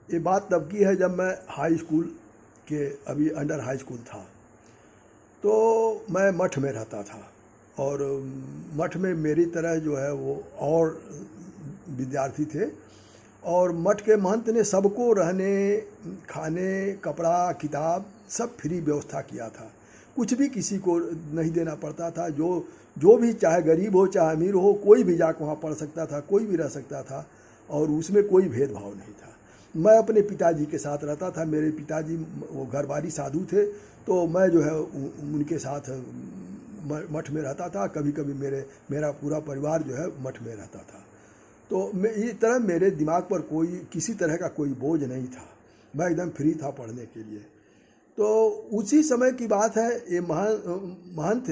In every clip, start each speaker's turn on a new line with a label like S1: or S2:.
S1: ये बात तब की है जब मैं हाई स्कूल के अभी अंडर हाई स्कूल था। तो मैं मठ में रहता था और मठ में मेरी तरह जो है वो और विद्यार्थी थे और मठ के महंत ने सबको रहने, खाने, कपड़ा, किताब सब फ्री व्यवस्था किया था। कुछ भी किसी को नहीं देना पड़ता था। जो भी चाहे गरीब हो चाहे अमीर हो, कोई भी जाकर वहाँ पढ़ सकता था, कोई भी रह सकता था और उसमें कोई भेदभाव नहीं था। मैं अपने पिताजी के साथ रहता था। मेरे पिताजी वो घरवारी साधु थे, तो मैं जो है उनके साथ मठ में रहता था। कभी कभी मेरा पूरा परिवार जो है मठ में रहता था। तो मैं इस तरह मेरे दिमाग पर कोई किसी तरह का कोई बोझ नहीं था। मैं एकदम फ्री था पढ़ने के लिए। तो उसी समय की बात है, ये महंत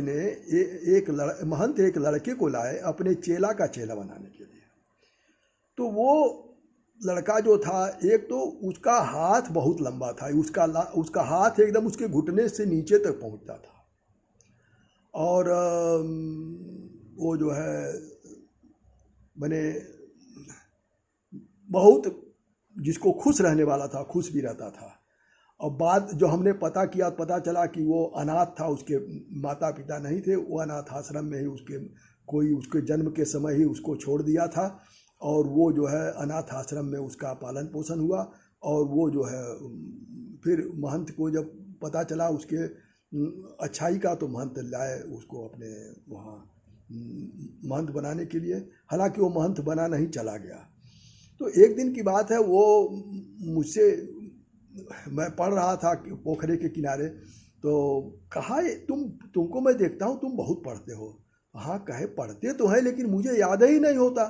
S1: एक लड़के को लाए अपने चेला का चेला बनाने के लिए। तो वो लड़का जो था, एक तो उसका हाथ बहुत लंबा था, उसका हाथ एकदम उसके घुटने से नीचे तक पहुंचता था और वो जो है मैंने बहुत जिसको खुश रहने वाला था, खुश भी रहता था। और बाद जो हमने पता चला कि वो अनाथ था, उसके माता पिता नहीं थे, वो अनाथ आश्रम में ही उसके जन्म के समय ही उसको छोड़ दिया था और वो जो है अनाथ आश्रम में उसका पालन पोषण हुआ। और वो जो है फिर महंत को जब पता चला उसके अच्छाई का, तो महंत लाए उसको अपने वहाँ महंत बनाने के लिए। हालांकि वो महंत बना नहीं, चला गया। तो एक दिन की बात है, वो मुझसे, मैं पढ़ रहा था पोखरे के किनारे, तो कहा तुमको मैं देखता हूँ तुम बहुत पढ़ते हो। हाँ कहे पढ़ते तो है लेकिन मुझे याद ही नहीं होता।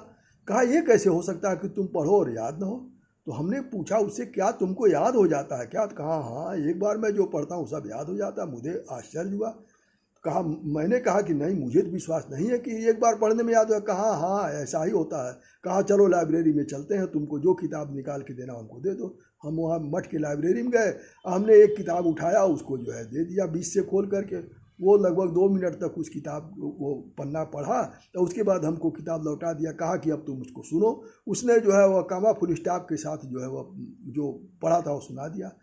S1: कहा ये कैसे हो सकता है कि तुम पढ़ो और याद ना हो। तो हमने पूछा उससे, क्या तुमको याद हो जाता है क्या? कहा हाँ, एक बार मैं जो पढ़ता हूँ सब याद हो जाता है। मुझे आश्चर्य हुआ। मैंने कहा कि नहीं, मुझे तो विश्वास नहीं है कि एक बार पढ़ने में याद हो। कहा हाँ ऐसा ही होता है। कहा चलो लाइब्रेरी में चलते हैं, तुमको जो किताब निकाल के देना हमको दे दो। हम वहाँ मठ की लाइब्रेरी में गए। हमने एक किताब उठाया, उसको जो है दे दिया बीच से खोल करके। वो लगभग 2 मिनट तक उस किताब वो पन्ना पढ़ा, तो उसके बाद हमको किताब लौटा दिया। कहा कि अब तुम उसको सुनो। उसने जो है वह कामा फुल स्टॉप के साथ जो है वह जो पढ़ा था वो सुना दिया।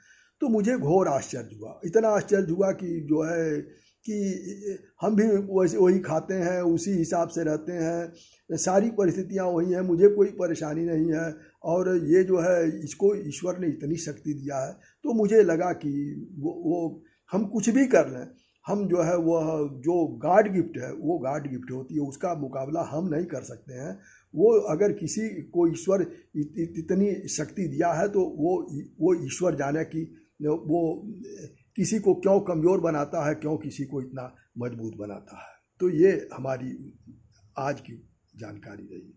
S1: तो मुझे घोर आश्चर्य हुआ। इतना आश्चर्य हुआ कि जो है कि हम भी वही खाते हैं, उसी हिसाब से रहते हैं, सारी परिस्थितियाँ वही हैं, मुझे कोई परेशानी नहीं है और ये जो है इसको ईश्वर ने इतनी शक्ति दिया है। तो मुझे लगा कि वो हम कुछ भी कर लें, हम जो है वह जो गॉड गिफ्ट है वो गॉड गिफ्ट होती है, उसका मुकाबला हम नहीं कर सकते हैं। वो अगर किसी को ईश्वर इतनी शक्ति दिया है तो वो ईश्वर जाने की वो किसी को क्यों कमज़ोर बनाता है, क्यों किसी को इतना मजबूत बनाता है। तो ये हमारी आज की जानकारी रही।